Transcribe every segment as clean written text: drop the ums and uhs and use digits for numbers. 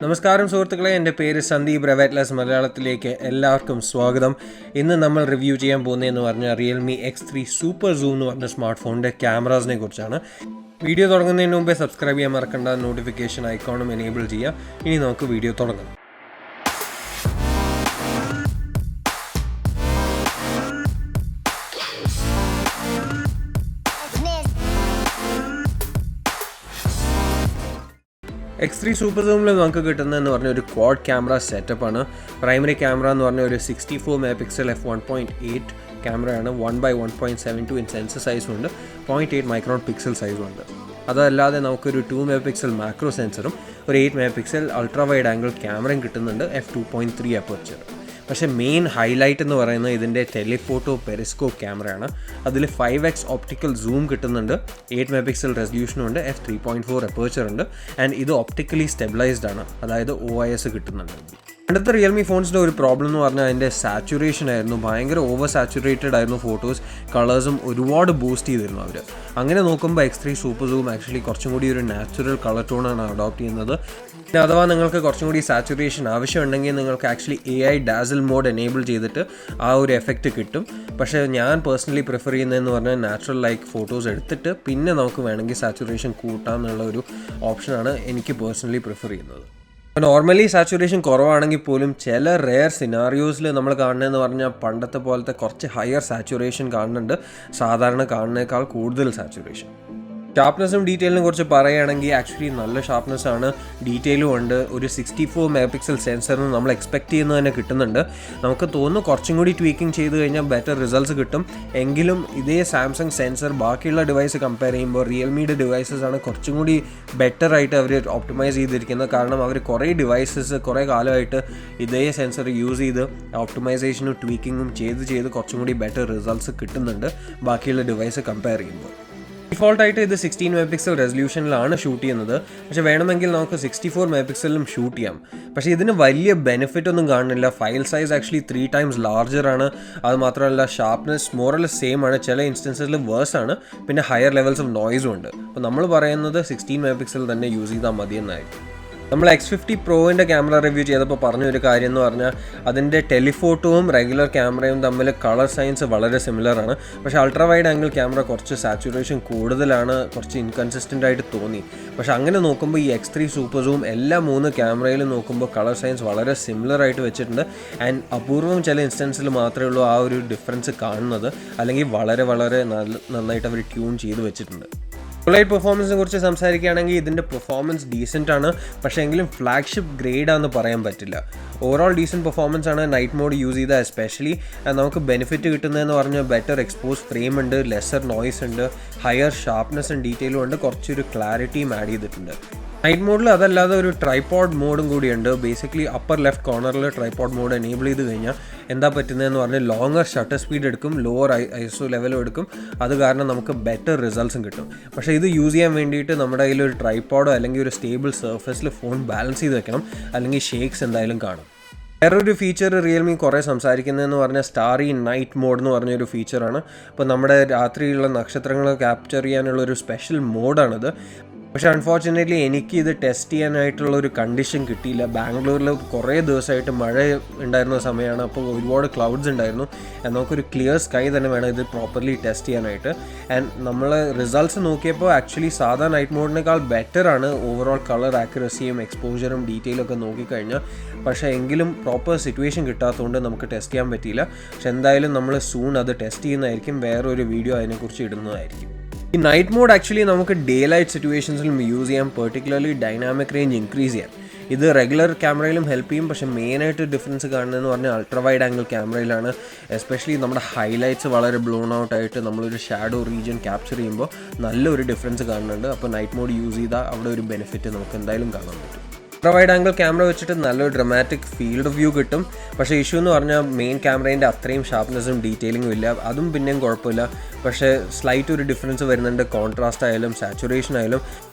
നമസ്കാരം സുഹൃത്തുക്കളെ, എൻ്റെ പേര് സന്ദീപ്. റെവറ്റ്ലെസ് മലയാളത്തിലേക്ക് എല്ലാവർക്കും സ്വാഗതം. ഇന്ന് നമ്മൾ റിവ്യൂ ചെയ്യാൻ പോകുന്നതെന്ന് പറഞ്ഞാൽ റിയൽമി X3 സൂപ്പർ സൂം എന്ന് പറഞ്ഞ സ്മാർട്ട് ഫോണിൻ്റെ ക്യാമറാസിനെ കുറിച്ചാണ്. വീഡിയോ തുടങ്ങുന്നതിന് മുമ്പേ സബ്സ്ക്രൈബ് ചെയ്യാൻ മറക്കണ്ട, നോട്ടിഫിക്കേഷൻ ഐക്കോണും എനേബിൾ ചെയ്യാം. ഇനി നമുക്ക് വീഡിയോ തുടങ്ങാം. X3 സൂപ്പർ സൂമിൽ നമുക്ക് കിട്ടുന്നതെന്ന് പറഞ്ഞ ഒരു ക്വാഡ് ക്യാമറ സെറ്റപ്പാണ്. പ്രൈമറി ക്യാമറ എന്ന് പറഞ്ഞ ഒരു 64 MP f1.8 ക്യാമറയാണ്. 1x1.72 ഇഞ്ച് സെൻസർ സൈസും ഉണ്ട്, 0.8 മൈക്രോൺ പിക്സൽ സൈസും ഉണ്ട്. അതല്ലാതെ നമുക്കൊരു 2 MP മാക്രോ സെൻസറും ഒരു 8 MP അൾട്രാ വൈഡ് ആംഗിൾ ക്യാമറയും കിട്ടുന്നുണ്ട്, f2.3 അപ്പർച്ചർ. പക്ഷേ മെയിൻ ഹൈലൈറ്റ് എന്ന് പറയുന്നത് ഇതിൻ്റെ ടെലിഫോട്ടോ പെരിസ്കോപ്പ് ക്യാമറയാണ്. അതിൽ 5x ഓപ്റ്റിക്കൽ സൂം കിട്ടുന്നുണ്ട്, 8 MP റെസൊല്യൂഷനും ഉണ്ട്, f3.4 അപ്പർച്ചർ ഉണ്ട്. ആൻഡ് ഇത് ഒപ്റ്റിക്കലി സ്റ്റെബിലൈസ്ഡ് ആണ്, അതായത് OIS കിട്ടുന്നുണ്ട്. അടുത്ത റിയൽമി ഫോൺസിൻ്റെ ഒരു പ്രോബ്ലം എന്ന് പറഞ്ഞാൽ അതിൻ്റെ സാച്ചുറേഷൻ ആയിരുന്നു. ഭയങ്കര ഓവർ സാച്ചുറേറ്റഡ് ആയിരുന്നു ഫോട്ടോസ്, കളേഴ്സും ഒരുപാട് ബൂസ്റ്റ് ചെയ്തിരുന്നു അവർ. അങ്ങനെ നോക്കുമ്പോൾ X3 സൂപ്പർ സൂം ആക്ച്വലി കുറച്ചും കൂടി ഒരു നാച്ചുറൽ കളർ ടോണാണ് അഡോപ്റ്റ് ചെയ്യുന്നത്. പിന്നെ അഥവാ നിങ്ങൾക്ക് കുറച്ചും കൂടി സാച്ചുറേഷൻ ആവശ്യമുണ്ടെങ്കിൽ നിങ്ങൾക്ക് ആക്ച്വലി AI ഡാസിൽ മോഡ് എനേബിൾ ചെയ്തിട്ട് ആ ഒരു എഫക്റ്റ് കിട്ടും. പക്ഷേ ഞാൻ പേഴ്സണലി പ്രിഫർ ചെയ്യുന്നതെന്ന് പറഞ്ഞാൽ നാച്ചുറൽ ലൈക്ക് ഫോട്ടോസ് എടുത്തിട്ട് പിന്നെ നമുക്ക് വേണമെങ്കിൽ സാച്ചുറേഷൻ കൂട്ടാം എന്നുള്ള ഒരു ഓപ്ഷനാണ് എനിക്ക് പേഴ്സണലി പ്രിഫർ ചെയ്യുന്നത്. നോർമലി സാച്ചുറേഷൻ കുറവാണെങ്കിൽ പോലും ചില റെയർ സിനാറിയോസിൽ നമ്മൾ കാണുന്നതെന്ന് പറഞ്ഞാൽ പണ്ടത്തെ പോലത്തെ കുറച്ച് ഹയർ സാച്ചുറേഷൻ കാണുന്നുണ്ട്, സാധാരണ കാണുന്നതിനേക്കാൾ കൂടുതൽ സാച്ചുറേഷൻ. ഷാർപ്നെസ്സും ഡീറ്റെയിലിനെ കുറിച്ച് പറയുകയാണെങ്കിൽ ആക്ച്വലി നല്ല ഷാർപ്നെസ് ആണ്, ഡീറ്റെയിലും ഉണ്ട്. ഒരു 64 MP സെൻസറിന് നമ്മൾ എക്സ്പെക്ട് ചെയ്യുന്നത് തന്നെ കിട്ടുന്നുണ്ട്. നമുക്ക് തോന്നുന്നു കുറച്ചും കൂടി ട്വീക്കിംഗ് ചെയ്ത് കഴിഞ്ഞാൽ ബെറ്റർ റിസൾട്ട്സ് കിട്ടും. എങ്കിലും ഇതേ സാംസങ് സെൻസർ ബാക്കിയുള്ള ഡിവൈസ് കമ്പയർ ചെയ്യുമ്പോൾ റിയൽമിയുടെ ഡിവൈസസ് ആണ് കുറച്ചും കൂടി ബെറ്റർ ആയിട്ട് അവർ ഓപ്റ്റിമൈസ് ചെയ്തിരിക്കുന്നത്. കാരണം അവർ കുറേ ഡിവൈസസ് കുറേ കാലമായിട്ട് ഇതേ സെൻസർ യൂസ് ചെയ്ത് ഓപ്റ്റിമൈസേഷനും ട്വീക്കിങ്ങും ചെയ്ത് കുറച്ചും കൂടി ബെറ്റർ റിസൾട്ട്സ് കിട്ടുന്നുണ്ട് ബാക്കിയുള്ള ഡിവൈസ് കമ്പയർ ചെയ്യുമ്പോൾ. ഡിഫോൾട്ടായിട്ട് ഇത് 16 MP റെസൊല്യൂഷനിലാണ് ഷൂട്ട് ചെയ്യുന്നത്. പക്ഷേ വേണമെങ്കിൽ നമുക്ക് 64 MP ഷൂട്ട് ചെയ്യാം. പക്ഷേ ഇതിന് വലിയ ബെനിഫിറ്റ് ഒന്നും കാണുന്നില്ല. File size actually 3 times larger ആണ്. അത് മാത്രമല്ല ഷാർപ്നെസ് മോറലെസ് സെയിം ആണ്, ചില ഇൻസ്റ്റൻസിൽ വേഴ്സ് ആണ്. പിന്നെ ഹയർ ലെവൽസ് ഓഫ് നോയ്സും ഉണ്ട്. അപ്പോൾ നമ്മൾ പറയുന്നത് 16 MP തന്നെ യൂസ് ചെയ്താൽ മതി എന്നായിരിക്കും. നമ്മൾ X50 പ്രോവിൻ്റെ ക്യാമറ റിവ്യൂ ചെയ്തപ്പോൾ പറഞ്ഞൊരു കാര്യം എന്ന് പറഞ്ഞാൽ അതിൻ്റെ ടെലിഫോട്ടോവും റെഗുലർ ക്യാമറയും തമ്മിൽ കളർ സയൻസ് വളരെ സിമിലർ ആണ്. പക്ഷേ അൾട്രാ വൈഡ് ആംഗിൾ ക്യാമറ കുറച്ച് സാച്ചുറേഷൻ കൂടുതലാണ്, കുറച്ച് ഇൻകൺസിസ്റ്റൻ്റ് ആയിട്ട് തോന്നി. പക്ഷേ അങ്ങനെ നോക്കുമ്പോൾ ഈ X3 സൂപ്പർ സൂം എല്ലാ 3 ക്യാമറയിലും നോക്കുമ്പോൾ കളർ സയൻസ് വളരെ സിമിലർ ആയിട്ട് വെച്ചിട്ടുണ്ട്. ആൻഡ് അപൂർവം ചില ഇൻസ്റ്റൻസിൽ മാത്രമേ ഉള്ളൂ ആ ഒരു ഡിഫറൻസ് കാണുന്നത്, അല്ലെങ്കിൽ വളരെ നന്നായിട്ട് അവർ ട്യൂൺ ചെയ്ത് വെച്ചിട്ടുണ്ട്. ഫുള്ളൈറ്റ് പെർഫോമൻസിനെ കുറിച്ച് സംസാരിക്കുകയാണെങ്കിൽ ഇതിൻ്റെ പെർഫോമൻസ് ഡീസൻ്റ് ആണ്, പക്ഷേ എങ്കിലും ഫ്ലാഗ്ഷിപ്പ് ഗ്രേഡാണെന്ന് പറയാൻ പറ്റില്ല. ഓവറോൾ ഡീസൻറ്റ് പെർഫോമൻസ് ആണ്. നൈറ്റ് മോഡ് യൂസ് ചെയ്താൽ എസ്പെഷ്യലി നമുക്ക് ബെനിഫിറ്റ് കിട്ടുന്നതെന്ന് പറഞ്ഞാൽ ബെറ്റർ എക്സ്പോസ് ഫ്രെയിം ഉണ്ട്, ലെസർ നോയ്സ് ഉണ്ട്, ഹയർ ഷാർപ്നെസ് ആൻഡ് ഡീറ്റെയിലും ഉണ്ട്, കുറച്ചൊരു ക്ലാരിറ്റിയും ആഡ് ചെയ്തിട്ടുണ്ട്. നൈറ്റ് മോഡിൽ അതല്ലാതെ ഒരു ട്രൈപോഡ് മോഡും കൂടിയുണ്ട്. ബേസിക്കലി അപ്പർ ലെഫ്റ്റ് കോർണറിൽ ട്രൈപോഡ് മോഡ് എനേബിൾ ചെയ്ത് കഴിഞ്ഞാൽ എന്താ പറ്റുന്നതെന്ന് പറഞ്ഞാൽ ലോങ്ങർ ഷട്ടർ സ്പീഡ് എടുക്കും, ലോവർ ISO ലെവലും എടുക്കും. അത് കാരണം നമുക്ക് ബെറ്റർ റിസൾട്ട്സും കിട്ടും. പക്ഷേ ഇത് യൂസ് ചെയ്യാൻ വേണ്ടിയിട്ട് നമ്മുടെ കയ്യിൽ ഒരു ട്രൈപോഡോ അല്ലെങ്കിൽ ഒരു സ്റ്റേബിൾ സർഫസിൽ ഫോൺ ബാലൻസ് ചെയ്ത് വെക്കണം, അല്ലെങ്കിൽ ഷേക്സ് എന്തായാലും കാണും. വേറൊരു ഫീച്ചർ റിയൽമി കുറേ സംസാരിക്കുന്നതെന്ന് പറഞ്ഞാൽ സ്റ്റാറി നൈറ്റ് മോഡ് എന്ന് പറഞ്ഞൊരു ഫീച്ചറാണ്. അപ്പോൾ നമ്മുടെ രാത്രിയിലുള്ള നക്ഷത്രങ്ങൾ ക്യാപ്ചർ ചെയ്യാനുള്ള ഒരു സ്പെഷ്യൽ മോഡാണിത്. പക്ഷേ അൺഫോർച്ചുനേറ്റ്ലി എനിക്ക് ഇത് ടെസ്റ്റ് ചെയ്യാനായിട്ടുള്ള ഒരു കണ്ടീഷൻ കിട്ടിയില്ല. ബാംഗ്ലൂരിൽ കുറേ ദിവസമായിട്ട് മഴ ഉണ്ടായിരുന്ന സമയമാണ്, അപ്പോൾ ഒരുപാട് ക്ലൗഡ്സ് ഉണ്ടായിരുന്നു. നമുക്കൊരു ക്ലിയർ സ്കൈ തന്നെ വേണം ഇത് പ്രോപ്പർലി ടെസ്റ്റ് ചെയ്യാനായിട്ട്. ആൻഡ് നമ്മൾ റിസൾട്ട്സ് നോക്കിയപ്പോൾ ആക്ച്വലി സാധാ നൈറ്റ് മോഡിനേക്കാൾ ബെറ്ററാണ് ഓവറോൾ കളർ ആക്യുറസിയും എക്സ്പോജറും ഡീറ്റെയിലും ഒക്കെ നോക്കിക്കഴിഞ്ഞാൽ. പക്ഷേ എങ്കിലും പ്രോപ്പർ സിറ്റുവേഷൻ കിട്ടാത്തതുകൊണ്ട് നമുക്ക് ടെസ്റ്റ് ചെയ്യാൻ പറ്റിയില്ല. പക്ഷെ എന്തായാലും നമ്മൾ സൂൺ അത് ടെസ്റ്റ് ചെയ്യുന്നതായിരിക്കും, വേറൊരു വീഡിയോ അതിനെക്കുറിച്ച് ഇടുന്നതായിരിക്കും. ഈ നൈറ്റ് മോഡ് ആക്ച്വലി നമുക്ക് ഡേ ലൈറ്റ് സിറ്റുവേഷൻസിലും യൂസ് ചെയ്യാം, പെർട്ടിക്കുലർലി ഡൈനാമിക് റേഞ്ച് ഇൻക്രീസ് ചെയ്യാം. ഇത് റെഗുലർ ക്യാമറയിലും ഹെൽപ്പ് ചെയ്യും. പക്ഷേ മെയിനായിട്ട് ഡിഫറൻസ് കാണുന്നതെന്ന് പറഞ്ഞാൽ അൾട്രാ വൈഡ് ആംഗിൾ ക്യാമറയിലാണ്. എസ്പെഷ്യലി നമ്മുടെ ഹൈലൈറ്റ്സ് വളരെ ബ്ലോൺ ഔട്ട് ആയിട്ട് നമ്മളൊരു ഷാഡോ റീജിയൻ ക്യാപ്ചർ ചെയ്യുമ്പോൾ നല്ലൊരു ഡിഫറൻസ് കാണുന്നുണ്ട്. അപ്പോൾ നൈറ്റ് മോഡ് യൂസ് ചെയ്താൽ അവിടെ ഒരു ബെനിഫിറ്റ് നമുക്ക് എന്തായാലും കാണാൻ പറ്റും. അൾട്രാ വൈഡ് ആംഗിൾ ക്യാമറ വെച്ചിട്ട് നല്ലൊരു ഡ്രമാറ്റിക് ഫീൽഡ് വ്യൂ കിട്ടും. പക്ഷേ ഇഷ്യൂ എന്ന് പറഞ്ഞാൽ മെയിൻ ക്യാമറേൻ്റെ അത്രയും ഷാർപ്നെസ്സും ഡീറ്റെയിലിങ്ങും ഇല്ല. അതും പിന്നെയും കുഴപ്പമില്ല. പക്ഷേ സ്ലൈറ്റ് ഒരു ഡിഫറൻസ് വരുന്നുണ്ട്, കോൺട്രാസ്റ്റ് ആയാലും സാച്ചുറേഷൻ ആയാലും.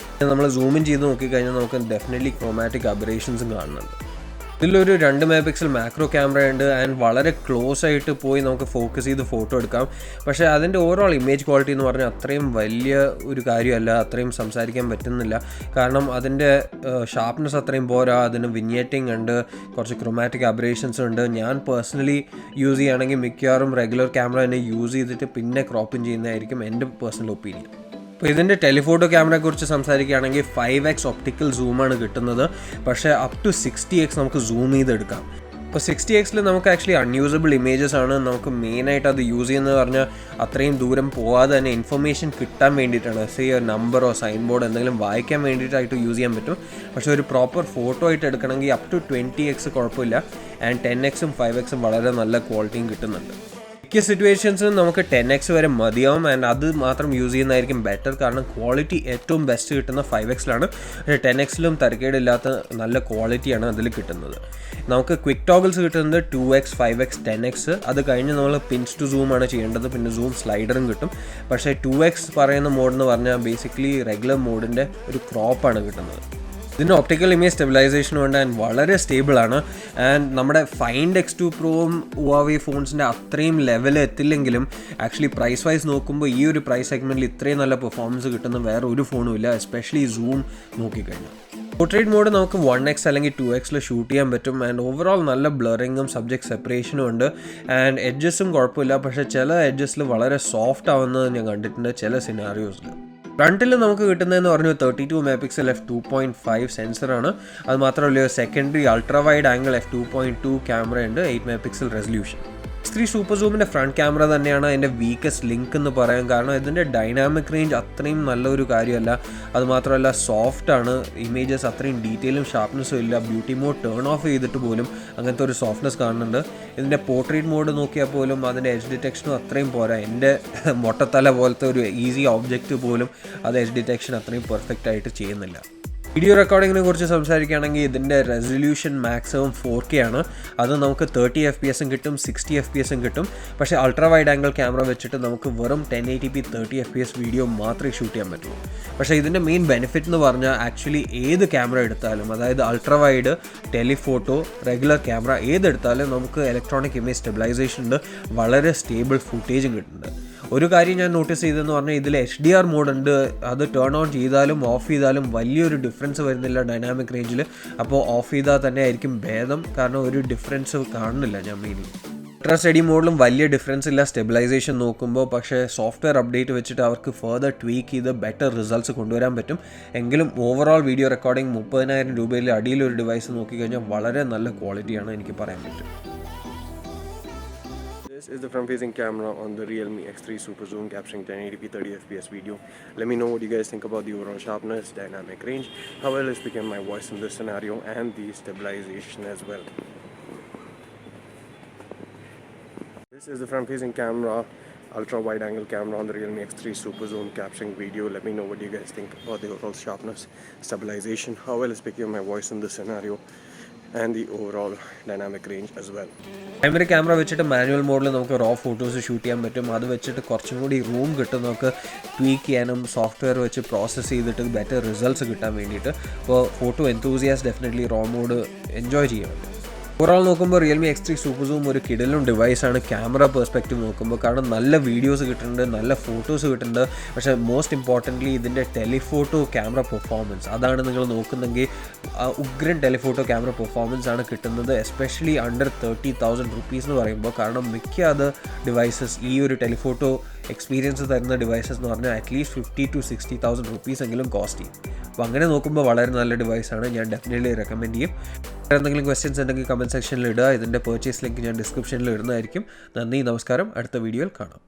നമ്മൾ സൂമിൻ ചെയ്ത് നോക്കിക്കഴിഞ്ഞാൽ നമുക്ക് ഡെഫിനറ്റ്ലി ക്രോമാറ്റിക് അബറേഷൻസും കാണുന്നുണ്ട്. ഇതിലൊരു 2 മെഗാ പിക്സൽ മാക്രോ ക്യാമറ ഉണ്ട് ആൻഡ് വളരെ ക്ലോസ് ആയിട്ട് പോയി നമുക്ക് ഫോക്കസ് ചെയ്ത് ഫോട്ടോ എടുക്കാം. പക്ഷേ അതിൻ്റെ ഓവറോൾ ഇമേജ് ക്വാളിറ്റി എന്ന് പറഞ്ഞാൽ അത്രയും വലിയ ഒരു കാര്യമല്ല, അത്രയും സംസാരിക്കാൻ പറ്റുന്നില്ല. കാരണം അതിൻ്റെ ഷാർപ്നെസ് അത്രയും പോരാ, അതിന് വിഞ്ഞേറ്റിംഗ് ഉണ്ട്, കുറച്ച് ക്രോമാറ്റിക് അബറേഷൻസ് ഉണ്ട്. ഞാൻ പേഴ്സണലി യൂസ് ചെയ്യുകയാണെങ്കിൽ മിക്കവാറും റെഗുലർ ക്യാമറ തന്നെ യൂസ് ചെയ്തിട്ട് പിന്നെ ക്രോപ്പിംഗ് ചെയ്യുന്നതായിരിക്കും എൻ്റെ പേഴ്സണൽ ഒപ്പീനിയൻ. അപ്പോൾ ഇതിൻ്റെ ടെലിഫോട്ടോ ക്യാമറയെക്കുറിച്ച് സംസാരിക്കുകയാണെങ്കിൽ 5x ഒപ്റ്റിക്കൽ സൂമാണ് കിട്ടുന്നത്. പക്ഷേ അപ് ടു 60x നമുക്ക് സൂം ചെയ്തെടുക്കാം. അപ്പോൾ 60xൽ നമുക്ക് ആക്ച്വലി അൺയൂസബിൾ ഇമേജസ് ആണ്. നമുക്ക് മെയിനായിട്ട് അത് യൂസ് ചെയ്യുന്നത് പറഞ്ഞാൽ അത്രയും ദൂരം പോകാതെ തന്നെ ഇൻഫർമേഷൻ കിട്ടാൻ വേണ്ടിയിട്ടാണ്. നമ്പറോ സൈൻ ബോർഡ് എന്തെങ്കിലും വായിക്കാൻ വേണ്ടിയിട്ടായിട്ട് യൂസ് ചെയ്യാൻ പറ്റും. പക്ഷേ ഒരു പ്രോപ്പർ ഫോട്ടോ ആയിട്ട് എടുക്കണമെങ്കിൽ അപ് ടു 20x കുഴപ്പമില്ല. ആൻഡ് 10xും 5xും വളരെ നല്ല ക്വാളിറ്റിയും കിട്ടുന്നുണ്ട്. മിക്ക സിറ്റുവേഷൻസും നമുക്ക് 10x വരെ മതിയാവും ആൻഡ് അത് മാത്രം യൂസ് ചെയ്യുന്നതായിരിക്കും ബെറ്റർ. കാരണം ക്വാളിറ്റി ഏറ്റവും ബെസ്റ്റ് കിട്ടുന്ന 5xലാണ്. പക്ഷേ 10xലും തരക്കേടില്ലാത്ത നല്ല ക്വാളിറ്റിയാണ് അതിൽ കിട്ടുന്നത്. നമുക്ക് ക്വിക്ക് ടോഗിൾസ് കിട്ടുന്നത് 2x, 5x, 10x. അത് കഴിഞ്ഞ് നമ്മൾ പിൻസ് ടു സൂമാണ് ചെയ്യേണ്ടത്. പിന്നെ സൂം സ്ലൈഡറും കിട്ടും. പക്ഷേ 2x പറയുന്ന മോഡ് എന്ന് പറഞ്ഞാൽ ബേസിക്കലി റെഗുലർ മോഡിൻ്റെ ഒരു ക്രോപ്പാണ് കിട്ടുന്നത്. ഇതിന് ഒപ്റ്റിക്കൽ ഇമേജ് സ്റ്റെബിലൈസേഷനും ഉണ്ട് ആൻഡ് വളരെ സ്റ്റേബിളാണ്. ആൻഡ് നമ്മുടെ ഫൈൻഡ് X2 പ്രോയും ഹുവാവേ ഫോൺസിൻ്റെ അത്രയും ലെവൽ എത്തില്ലെങ്കിലും ആക്ച്വലി പ്രൈസ് വൈസ് നോക്കുമ്പോൾ ഈ ഒരു പ്രൈസ് സെഗ്മെൻറ്റിൽ ഇത്രയും നല്ല പെർഫോമൻസ് കിട്ടുന്ന വേറെ ഒരു ഫോണും ഇല്ല, എസ്പെഷ്യലി സൂം നോക്കിക്കഴിഞ്ഞാൽ. പോർട്രേറ്റ് മോഡ് നമുക്ക് 1x അല്ലെങ്കിൽ 2xൽ ഷൂട്ട് ചെയ്യാൻ പറ്റും. ആൻഡ് ഓവറോൾ നല്ല ബ്ലറിങ്ങും സബ്ജക്ട് സെപ്പറേഷനും ഉണ്ട്. ആൻഡ് എഡ്ജസും കുഴപ്പമില്ല. പക്ഷേ ചില എഡ്ജസിൽ വളരെ സോഫ്റ്റ് ആവുന്നത് ഞാൻ കണ്ടിട്ടുണ്ട് ചില സിനാരിയോസിൽ. ഫ്രണ്ടിൽ നമുക്ക് കിട്ടുന്നതെന്ന് പറഞ്ഞു 32 മെഗാ പിക്സൽ f2.5 സെൻസറാണ്. അത് മാത്രമല്ല secondary ultra wide angle f2.2 camera ഉണ്ട്, 8 mega pixel resolution. X3 super സൂമിൻ്റെ ഫ്രണ്ട് ക്യാമറ തന്നെയാണ് അതിൻ്റെ വീക്കസ്റ്റ് ലിങ്ക് എന്ന് പറയാം. കാരണം ഇതിൻ്റെ ഡൈനാമിക് റേഞ്ച് അത്രയും നല്ലൊരു കാര്യമല്ല. അതുമാത്രമല്ല സോഫ്റ്റാണ്, ഇമേജസ് അത്രയും ഡീറ്റെയിലും ഷാർപ്നെസ്സും ഇല്ല. ബ്യൂട്ടി മോഡ് ടേൺ ഓഫ് ചെയ്തിട്ട് പോലും അങ്ങനത്തെ ഒരു സോഫ്റ്റ്നെസ് കാണുന്നുണ്ട്. ഇതിൻ്റെ പോർട്രേറ്റ് മോഡ് നോക്കിയാൽ പോലും അതിൻ്റെ എഡ്ജ് ഡിറ്റക്ഷനും അത്രയും പോരാ. എൻ്റെ മൊട്ടത്തല പോലത്തെ ഒരു ഈസി ഓബ്ജക്റ്റ് പോലും അത് എഡ്ജ് ഡിറ്റക്ഷൻ അത്രയും പെർഫെക്റ്റ് ആയിട്ട് ചെയ്യുന്നില്ല. വീഡിയോ റെക്കോർഡിങ്ങിനെ കുറിച്ച് സംസാരിക്കുകയാണെങ്കിൽ ഇതിൻ്റെ റെസൊല്യൂഷൻ മാക്സിമം 4K ആണ്. അത് നമുക്ക് 30 FPS കിട്ടും, 60 FPS കിട്ടും. പക്ഷേ അൾട്രാ വൈഡ് ആംഗിൾ ക്യാമറ വെച്ചിട്ട് നമുക്ക് വെറും 1080p 30 FPS വീഡിയോ മാത്രമേ ഷൂട്ട് ചെയ്യാൻ പറ്റുള്ളൂ. പക്ഷേ ഇതിൻ്റെ മെയിൻ ബെനിഫിറ്റ് എന്ന് പറഞ്ഞാൽ ആക്ച്വലി ഏത് ക്യാമറ എടുത്താലും, അതായത് ultra wide, telephoto, regular camera ഏതെടുത്താലും നമുക്ക് ഇലക്ട്രോണിക് ഇമേജ് സ്റ്റെബിലൈസേഷൻ ഉണ്ട്, വളരെ സ്റ്റേബിൾ ഫുട്ടേജും കിട്ടുന്നുണ്ട്. ഒരു കാര്യം ഞാൻ നോട്ടീസ് ചെയ്തതെന്ന് പറഞ്ഞാൽ ഇതിൽ HDR മോഡ് ഉണ്ട്. അത് ടേൺ ഓൺ ചെയ്താലും ഓഫ് ചെയ്താലും വലിയൊരു ഡിഫറൻസ് വരുന്നില്ല ഡൈനാമിക് റേഞ്ചിൽ. അപ്പോൾ ഓഫ് ചെയ്താൽ തന്നെ ആയിരിക്കും ഭേദം. കാരണം ഒരു ഡിഫറൻസ് കാണുന്നില്ല ഞാൻ മെയിൻലി. അൾട്രാ സ്റ്റഡി മോഡിലും വലിയ ഡിഫറൻസ് ഇല്ല സ്റ്റെബിലൈസേഷൻ നോക്കുമ്പോൾ. പക്ഷേ സോഫ്റ്റ്വെയർ അപ്ഡേറ്റ് വെച്ചിട്ട് അവർക്ക് ഫർദർ ട്വീക്ക് ചെയ്ത് ബെറ്റർ റിസൾട്ട്സ് കൊണ്ടുവരാൻ പറ്റും. എങ്കിലും ഓവറോൾ വീഡിയോ റെക്കോർഡിംഗ് 30,000 രൂപയിൽ അടിയിലൊരു ഡിവൈസ് നോക്കിക്കഴിഞ്ഞാൽ വളരെ നല്ല ക്വാളിറ്റിയാണ് എനിക്ക് പറയാൻ പറ്റും. This is the front-facing camera on the Realme X3 Super Zoom capturing 1080p 30 fps video. Let me know what you guys think about the overall sharpness, dynamic range, how well is picking my voice in this scenario, and the stabilization as well. This is the front-facing camera, ultra wide angle camera on the Realme X3 Super Zoom capturing video. Let me know what you guys think about the overall sharpness, stabilization, how well is picking my voice in this scenario, and the overall dynamic range as well. Primary camera വെച്ചിട്ട് manual മോഡിൽ നമുക്ക് raw photos shoot ചെയ്യാൻ പറ്റും. അത് വെച്ചിട്ട് കുറച്ചും കൂടി room കിട്ടും നമുക്ക് ട്വീക്ക് ചെയ്യാനും സോഫ്റ്റ്വെയർ വെച്ച് പ്രോസസ്സ് ചെയ്തിട്ട് ബെറ്റർ റിസൾട്ട്സ് കിട്ടാൻ വേണ്ടിയിട്ട്. അപ്പോൾ photo enthusiast definitely raw mode enjoy ചെയ്യാൻ പറ്റും. ഓവറോൾ നോക്കുമ്പോൾ റിയൽമി X3 സൂപ്പർ സൂം ഒരു കിടിലൻ ഡിവൈസാണ് ക്യാമറ പെർസ്പെക്റ്റീവ് നോക്കുമ്പോൾ. കാരണം നല്ല വീഡിയോസ് കിട്ടുന്നുണ്ട്, നല്ല ഫോട്ടോസ് കിട്ടുന്നുണ്ട്. പക്ഷേ മോസ്റ്റ് ഇമ്പോർട്ടൻ്റ്ലി ഇതിൻ്റെ ടെലിഫോട്ടോ ക്യാമറ പെർഫോമൻസ്, അതാണ് നിങ്ങൾ നോക്കുന്നെങ്കിൽ ഉഗ്രൻ ടെലിഫോട്ടോ ക്യാമറ പെർഫോമൻസ് ആണ് കിട്ടുന്നത്. എസ്പെഷ്യലി അണ്ടർ 30,000 rupees എന്ന് പറയുമ്പോൾ. കാരണം മിക്ക അത് ഡിവൈസസ് ഈ ഒരു ടെലിഫോട്ടോ എക്സ്പീരിയൻസ് തരുന്ന ഡിവൈസസ് എന്ന് പറഞ്ഞാൽ അറ്റ്ലീസ്റ്റ് 50,000 to 60,000 rupees എങ്കിലും കോസ്റ്റ് ചെയ്യും. അപ്പോൾ അങ്ങനെ നോക്കുമ്പോൾ വളരെ നല്ല ഡിവൈസാണ്, ഞാൻ ഡെഫിനറ്റ്ലി റെക്കമെൻഡ് ചെയ്യും. എന്തെങ്കിലും ക്വസ്റ്റ്യൻസ് ഉണ്ടെങ്കിൽ കമൻറ്റ് സെക്ഷനിൽ ഇടുക. ഇതിൻ്റെ പർച്ചേസ് ലിങ്ക് ഞാൻ ഡിസ്ക്രിപ്ഷനിൽ ഇടുന്നതായിരിക്കും. നന്ദി, നമസ്കാരം. അടുത്ത വീഡിയോയിൽ കാണാം.